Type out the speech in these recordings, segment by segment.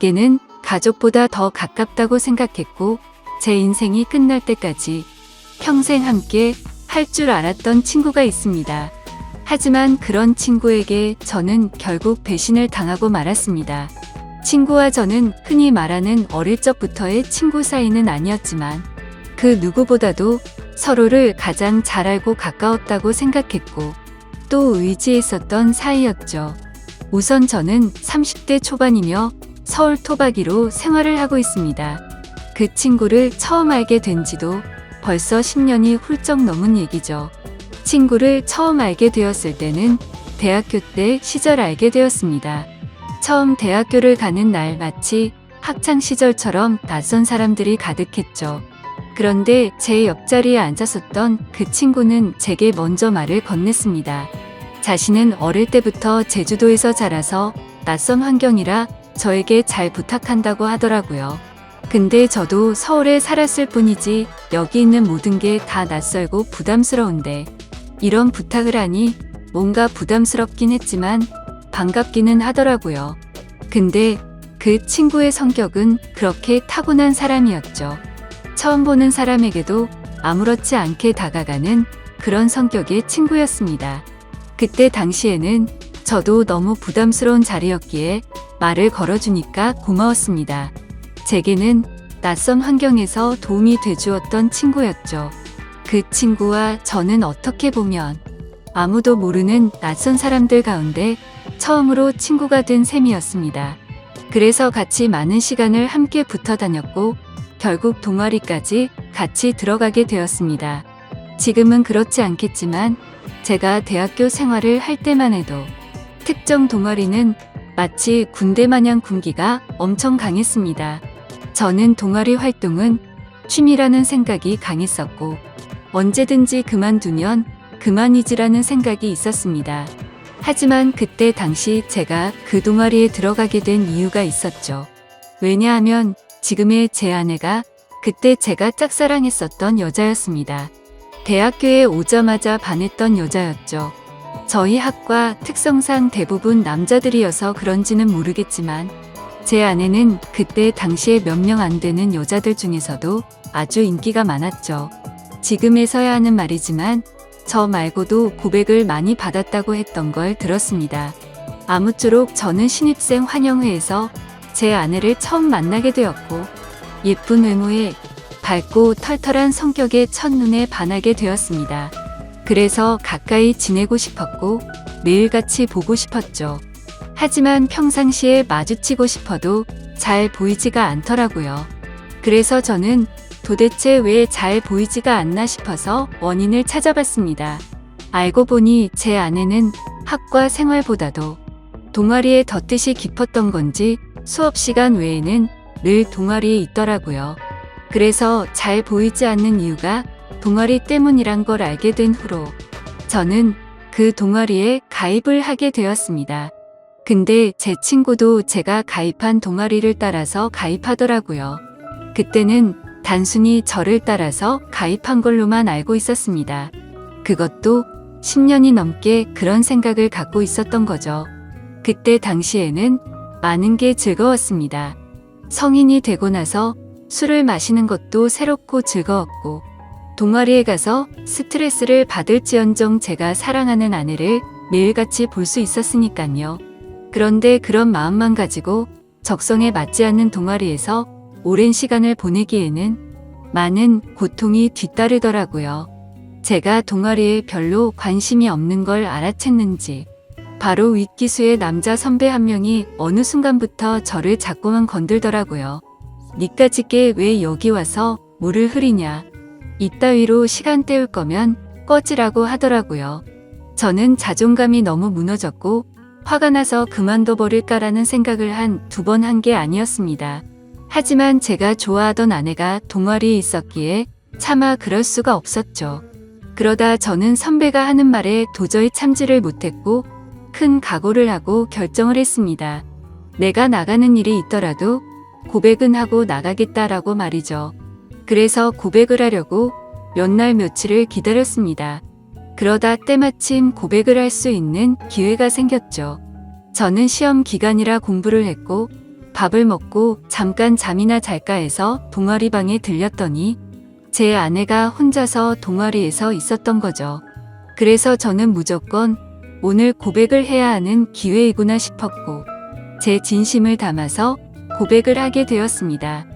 제게는 가족보다 더 가깝다고 생각했고 제 인생이 끝날 때까지 평생 함께 할 줄 알았던 친구가 있습니다. 하지만 그런 친구에게 저는 결국 배신을 당하고 말았습니다. 친구와 저는 흔히 말하는 어릴 적부터의 친구 사이는 아니었지만 그 누구보다도 서로를 가장 잘 알고 가까웠다고 생각했고 또 의지했었던 사이였죠. 우선 저는 30대 초반이며 서울 토박이로 생활을 하고 있습니다. 그 친구를 처음 알게 된 지도 벌써 10년이 훌쩍 넘은 얘기죠. 친구를 처음 알게 되었을 때는 대학교 때 시절 알게 되었습니다. 처음 대학교를 가는 날 마치 학창 시절처럼 낯선 사람들이 가득했죠. 그런데 제 옆자리에 앉았었던 그 친구는 제게 먼저 말을 건넸습니다. 자신은 어릴 때부터 제주도에서 자라서 낯선 환경이라 저에게 잘 부탁한다고 하더라고요. 근데 저도 서울에 살았을 뿐이지 여기 있는 모든 게 다 낯설고 부담스러운데 이런 부탁을 하니 뭔가 부담스럽긴 했지만 반갑기는 하더라고요. 근데 그 친구의 성격은 그렇게 타고난 사람이었죠. 처음 보는 사람에게도 아무렇지 않게 다가가는 그런 성격의 친구였습니다. 그때 당시에는 저도 너무 부담스러운 자리였기에 말을 걸어주니까 고마웠습니다. 제게는 낯선 환경에서 도움이 돼주었던 친구였죠. 그 친구와 저는 어떻게 보면 아무도 모르는 낯선 사람들 가운데 처음으로 친구가 된 셈이었습니다. 그래서 같이 많은 시간을 함께 붙어 다녔고 결국 동아리까지 같이 들어가게 되었습니다. 지금은 그렇지 않겠지만 제가 대학교 생활을 할 때만 해도 특정 동아리는 마치 군대 마냥 군기가 엄청 강했습니다. 저는 동아리 활동은 취미라는 생각이 강했었고 언제든지 그만두면 그만이지라는 생각이 있었습니다. 하지만 그때 당시 제가 그 동아리에 들어가게 된 이유가 있었죠. 왜냐하면 지금의 제 아내가 그때 제가 짝사랑했었던 여자였습니다. 대학교에 오자마자 반했던 여자였죠. 저희 학과 특성상 대부분 남자들이어서 그런지는 모르겠지만 제 아내는 그때 당시에 몇 명 안 되는 여자들 중에서도 아주 인기가 많았죠. 지금에서야 하는 말이지만 저 말고도 고백을 많이 받았다고 했던 걸 들었습니다. 아무쪼록 저는 신입생 환영회에서 제 아내를 처음 만나게 되었고 예쁜 외모에 밝고 털털한 성격에 첫눈에 반하게 되었습니다. 그래서 가까이 지내고 싶었고 매일같이 보고 싶었죠. 하지만 평상시에 마주치고 싶어도 잘 보이지가 않더라고요. 그래서 저는 도대체 왜 잘 보이지가 않나 싶어서 원인을 찾아봤습니다. 알고 보니 제 아내는 학과 생활보다도 동아리에 더 뜻이 깊었던 건지 수업 시간 외에는 늘 동아리에 있더라고요. 그래서 잘 보이지 않는 이유가 동아리 때문이란 걸 알게 된 후로 저는 그 동아리에 가입을 하게 되었습니다. 근데 제 친구도 제가 가입한 동아리를 따라서 가입하더라고요. 그때는 단순히 저를 따라서 가입한 걸로만 알고 있었습니다. 그것도 10년이 넘게 그런 생각을 갖고 있었던 거죠. 그때 당시에는 많은 게 즐거웠습니다. 성인이 되고 나서 술을 마시는 것도 새롭고 즐거웠고 동아리에 가서 스트레스를 받을지언정 제가 사랑하는 아내를 매일같이 볼 수 있었으니까요. 그런데 그런 마음만 가지고 적성에 맞지 않는 동아리에서 오랜 시간을 보내기에는 많은 고통이 뒤따르더라고요. 제가 동아리에 별로 관심이 없는 걸 알아챘는지 바로 윗기수의 남자 선배 한 명이 어느 순간부터 저를 자꾸만 건들더라고요. 니까짓게 왜 여기 와서 물을 흐리냐. 이따위로 시간 때울 거면 꺼지라고 하더라고요. 저는 자존감이 너무 무너졌고 화가 나서 그만둬 버릴까라는 생각을 한 두 번 한 게 아니었습니다. 하지만 제가 좋아하던 아내가 동아리에 있었기에 차마 그럴 수가 없었죠. 그러다 저는 선배가 하는 말에 도저히 참지를 못했고 큰 각오를 하고 결정을 했습니다. 내가 나가는 일이 있더라도 고백은 하고 나가겠다라고 말이죠. 그래서 고백을 하려고 몇 날 며칠을 기다렸습니다. 그러다 때마침 고백을 할 수 있는 기회가 생겼죠. 저는 시험 기간이라 공부를 했고 밥을 먹고 잠깐 잠이나 잘까 해서 동아리 방에 들렸더니 제 아내가 혼자서 동아리에서 있었던 거죠. 그래서 저는 무조건 오늘 고백을 해야 하는 기회이구나 싶었고 제 진심을 담아서 고백을 하게 되었습니다.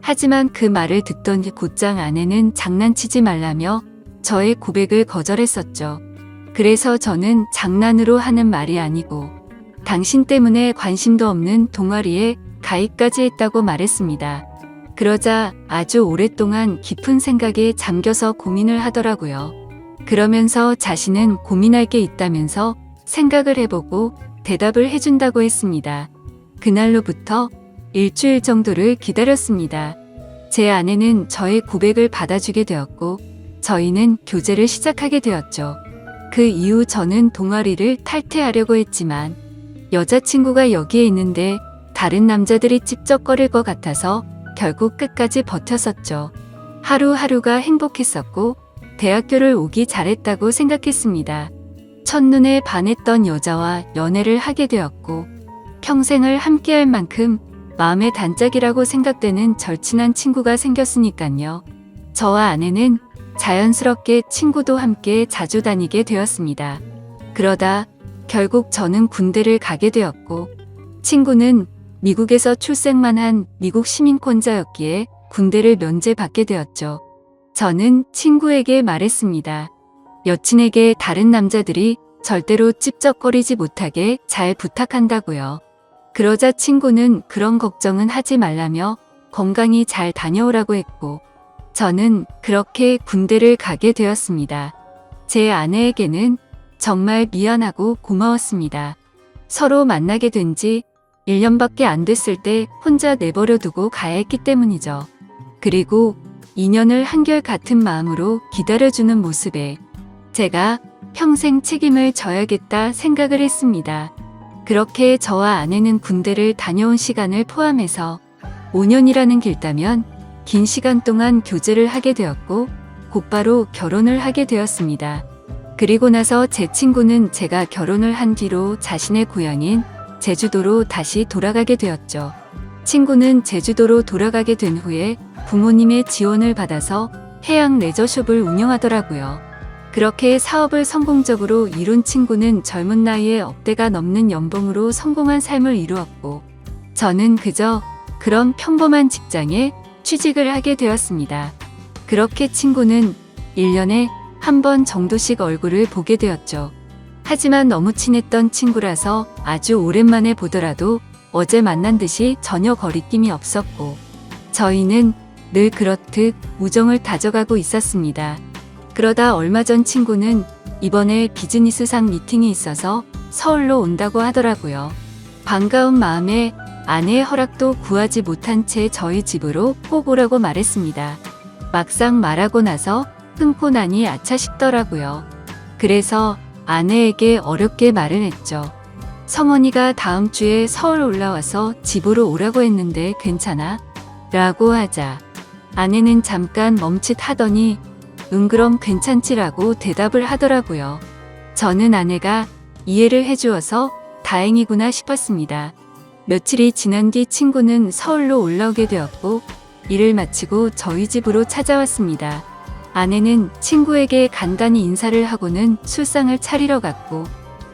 하지만 그 말을 듣던 곧장 아내는 장난치지 말라며 저의 고백을 거절했었죠. 그래서 저는 장난으로 하는 말이 아니고 당신 때문에 관심도 없는 동아리에 가입까지 했다고 말했습니다. 그러자 아주 오랫동안 깊은 생각에 잠겨서 고민을 하더라고요. 그러면서 자신은 고민할 게 있다면서 생각을 해보고 대답을 해준다고 했습니다. 그날로부터 일주일 정도를 기다렸습니다. 제 아내는 저의 고백을 받아주게 되었고 저희는 교제를 시작하게 되었죠. 그 이후 저는 동아리를 탈퇴하려고 했지만 여자친구가 여기에 있는데 다른 남자들이 찝쩍거릴 것 같아서 결국 끝까지 버텼었죠. 하루하루가 행복했었고 대학교를 오기 잘했다고 생각했습니다. 첫눈에 반했던 여자와 연애를 하게 되었고 평생을 함께할 만큼 마음의 단짝이라고 생각되는 절친한 친구가 생겼으니까요. 저와 아내는 자연스럽게 친구도 함께 자주 다니게 되었습니다. 그러다 결국 저는 군대를 가게 되었고 친구는 미국에서 출생만 한 미국 시민권자였기에 군대를 면제받게 되었죠. 저는 친구에게 말했습니다. 여친에게 다른 남자들이 절대로 찝쩍거리지 못하게 잘 부탁한다고요. 그러자 친구는 그런 걱정은 하지 말라며 건강히 잘 다녀오라고 했고 저는 그렇게 군대를 가게 되었습니다. 제 아내에게는 정말 미안하고 고마웠습니다. 서로 만나게 된 지 1년밖에 안 됐을 때 혼자 내버려 두고 가야 했기 때문이죠. 그리고 2년을 한결같은 마음으로 기다려주는 모습에 제가 평생 책임을 져야겠다 생각을 했습니다. 그렇게 저와 아내는 군대를 다녀온 시간을 포함해서 5년이라는 길다면 긴 시간 동안 교제를 하게 되었고 곧바로 결혼을 하게 되었습니다. 그리고 나서 제 친구는 제가 결혼을 한 뒤로 자신의 고향인 제주도로 다시 돌아가게 되었죠. 친구는 제주도로 돌아가게 된 후에 부모님의 지원을 받아서 해양 레저숍을 운영하더라고요. 그렇게 사업을 성공적으로 이룬 친구는 젊은 나이에 억대가 넘는 연봉으로 성공한 삶을 이루었고 저는 그저 그런 평범한 직장에 취직을 하게 되었습니다. 그렇게 친구는 1년에 한 번 정도씩 얼굴을 보게 되었죠. 하지만 너무 친했던 친구라서 아주 오랜만에 보더라도 어제 만난 듯이 전혀 거리낌이 없었고 저희는 늘 그렇듯 우정을 다져가고 있었습니다. 그러다 얼마 전 친구는 이번에 비즈니스상 미팅이 있어서 서울로 온다고 하더라고요. 반가운 마음에 아내의 허락도 구하지 못한 채 저희 집으로 꼭 오라고 말했습니다. 막상 말하고 나서 끊고 나니 아차 싶더라고요. 그래서 아내에게 어렵게 말을 했죠. 성원이가 다음 주에 서울 올라와서 집으로 오라고 했는데 괜찮아? 라고 하자 아내는 잠깐 멈칫하더니 그럼 괜찮지라고 대답을 하더라고요. 저는 아내가 이해를 해주어서 다행이구나 싶었습니다. 며칠이 지난 뒤 친구는 서울로 올라오게 되었고 일을 마치고 저희 집으로 찾아왔습니다. 아내는 친구에게 간단히 인사를 하고는 술상을 차리러 갔고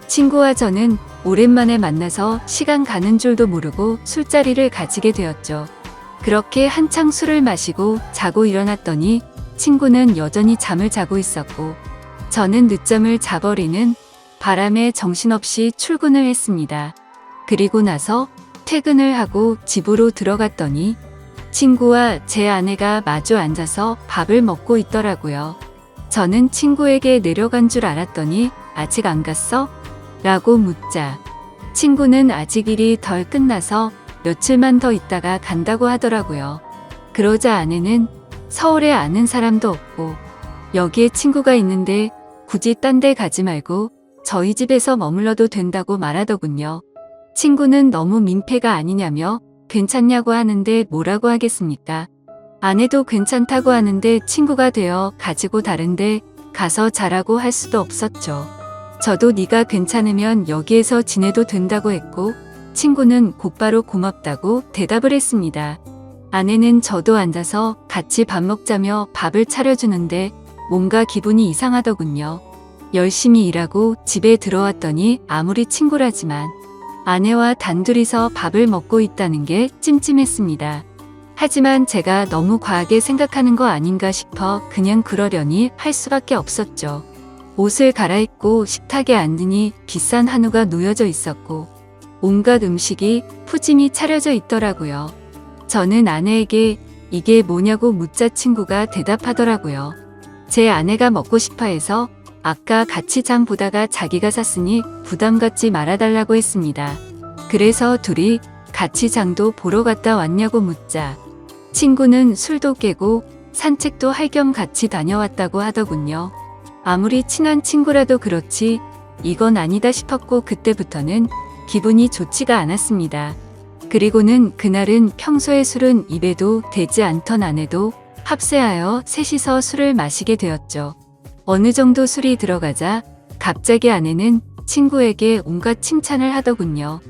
친구와 저는 오랜만에 만나서 시간 가는 줄도 모르고 술자리를 가지게 되었죠. 그렇게 한창 술을 마시고 자고 일어났더니 친구는 여전히 잠을 자고 있었고 저는 늦잠을 자버리는 바람에 정신없이 출근을 했습니다. 그리고 나서 퇴근을 하고 집으로 들어갔더니 친구와 제 아내가 마주 앉아서 밥을 먹고 있더라고요. 저는 친구에게 내려간 줄 알았더니 아직 안 갔어? 라고 묻자 친구는 아직 일이 덜 끝나서 며칠만 더 있다가 간다고 하더라고요. 그러자 아내는 서울에 아는 사람도 없고 여기에 친구가 있는데 굳이 딴 데 가지 말고 저희 집에서 머물러도 된다고 말하더군요. 친구는 너무 민폐가 아니냐며 괜찮냐고 하는데 뭐라고 하겠습니까? 아내도 괜찮다고 하는데 친구가 되어 가지고 다른데 가서 자라고 할 수도 없었죠. 저도 네가 괜찮으면 여기에서 지내도 된다고 했고 친구는 곧바로 고맙다고 대답을 했습니다. 아내는 저도 앉아서 같이 밥 먹자며 밥을 차려주는데 뭔가 기분이 이상하더군요. 열심히 일하고 집에 들어왔더니 아무리 친구라지만 아내와 단둘이서 밥을 먹고 있다는 게 찜찜했습니다. 하지만 제가 너무 과하게 생각하는 거 아닌가 싶어 그냥 그러려니 할 수밖에 없었죠. 옷을 갈아입고 식탁에 앉으니 비싼 한우가 놓여져 있었고 온갖 음식이 푸짐히 차려져 있더라고요. 저는 아내에게 이게 뭐냐고 묻자 친구가 대답하더라고요. 제 아내가 먹고 싶어 해서 아까 같이 장 보다가 자기가 샀으니 부담 갖지 말아달라고 했습니다. 그래서 둘이 같이 장도 보러 갔다 왔냐고 묻자 친구는 술도 깨고 산책도 할 겸 같이 다녀왔다고 하더군요. 아무리 친한 친구라도 그렇지 이건 아니다 싶었고 그때부터는 기분이 좋지가 않았습니다. 그리고는 그날은 평소에 술은 입에도 대지 않던 아내도 합세하여 셋이서 술을 마시게 되었죠. 어느 정도 술이 들어가자 갑자기 아내는 친구에게 온갖 칭찬을 하더군요.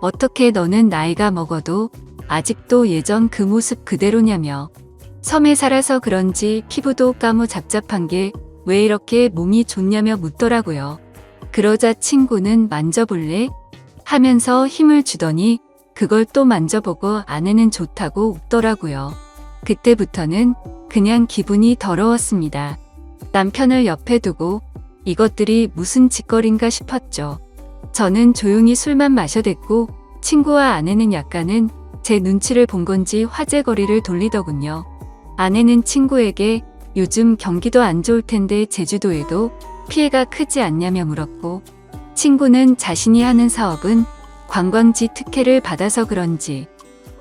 어떻게 너는 나이가 먹어도 아직도 예전 그 모습 그대로냐며 섬에 살아서 그런지 피부도 까무잡잡한 게 왜 이렇게 몸이 좋냐며 묻더라고요. 그러자 친구는 만져볼래? 하면서 힘을 주더니 그걸 또 만져보고 아내는 좋다고 웃더라고요. 그때부터는 그냥 기분이 더러웠습니다. 남편을 옆에 두고 이것들이 무슨 짓거리인가 싶었죠. 저는 조용히 술만 마셔댔고 친구와 아내는 약간은 제 눈치를 본 건지 화제거리를 돌리더군요. 아내는 친구에게 요즘 경기도 안 좋을 텐데 제주도에도 피해가 크지 않냐며 물었고 친구는 자신이 하는 사업은 관광지 특혜를 받아서 그런지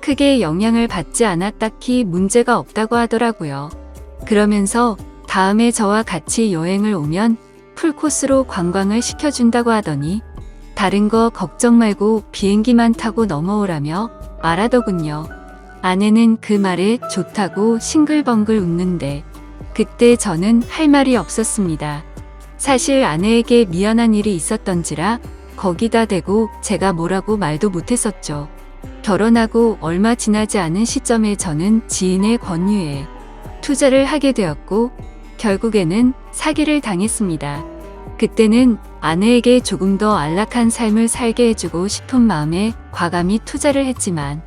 크게 영향을 받지 않아 딱히 문제가 없다고 하더라고요. 그러면서 다음에 저와 같이 여행을 오면 풀코스로 관광을 시켜준다고 하더니 다른 거 걱정 말고 비행기만 타고 넘어오라며 말하더군요. 아내는 그 말에 좋다고 싱글벙글 웃는데 그때 저는 할 말이 없었습니다. 사실 아내에게 미안한 일이 있었던지라 거기다 대고 제가 뭐라고 말도 못했었죠. 결혼하고 얼마 지나지 않은 시점에 저는 지인의 권유에 투자를 하게 되었고 결국에는 사기를 당했습니다. 그때는 아내에게 조금 더 안락한 삶을 살게 해주고 싶은 마음에 과감히 투자를 했지만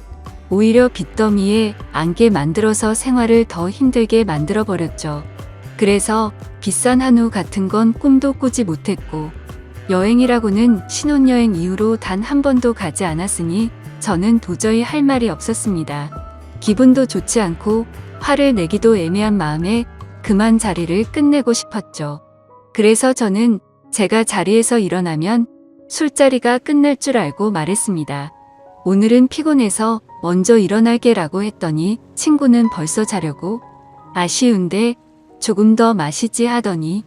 오히려 빚더미에 안게 만들어서 생활을 더 힘들게 만들어버렸죠. 그래서 비싼 한우 같은 건 꿈도 꾸지 못했고 여행이라고는 신혼여행 이후로 단 한 번도 가지 않았으니 저는 도저히 할 말이 없었습니다. 기분도 좋지 않고 화를 내기도 애매한 마음에 그만 자리를 끝내고 싶었죠. 그래서 저는 제가 자리에서 일어나면 술자리가 끝날 줄 알고 말했습니다. 오늘은 피곤해서 먼저 일어날게라고 했더니 친구는 벌써 자려고 아쉬운데 조금 더 마시지 하더니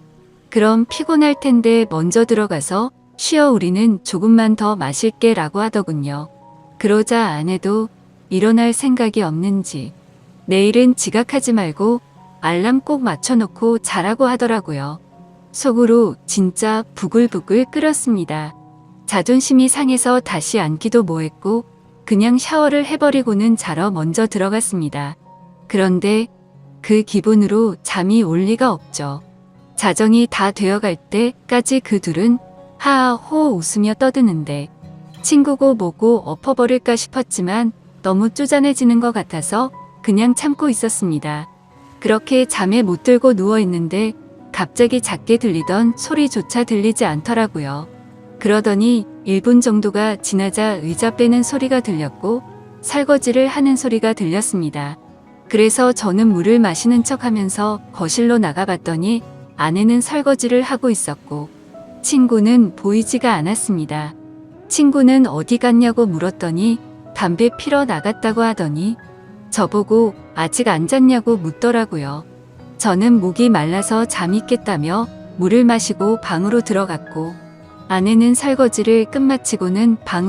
그럼 피곤할 텐데 먼저 들어가서 쉬어 우리는 조금만 더 마실게라고 하더군요. 그러자 아내도 일어날 생각이 없는지 내일은 지각하지 말고 알람 꼭 맞춰놓고 자라고 하더라고요. 속으로 진짜 부글부글 끓었습니다. 자존심이 상해서 다시 앉기도 뭐했고 그냥 샤워를 해버리고는 자러 먼저 들어갔습니다. 그런데 그 기분으로 잠이 올 리가 없죠. 자정이 다 되어갈 때까지 그 둘은 하하호 웃으며 떠드는데 친구고 뭐고 엎어버릴까 싶었지만 너무 쪼잔해지는 것 같아서 그냥 참고 있었습니다. 그렇게 잠에 못 들고 누워있는데 갑자기 작게 들리던 소리조차 들리지 않더라고요. 그러더니 1분 정도가 지나자 의자 빼는 소리가 들렸고 설거지를 하는 소리가 들렸습니다. 그래서 저는 물을 마시는 척하면서 거실로 나가봤더니 아내는 설거지를 하고 있었고 친구는 보이지가 않았습니다. 친구는 어디 갔냐고 물었더니 담배 피러 나갔다고 하더니 저보고 아직 안 잤냐고 묻더라고요. 저는 목이 말라서 잠이 깼다며 물을 마시고 방으로 들어갔고 아내는 설거지를 끝마치고는 방으로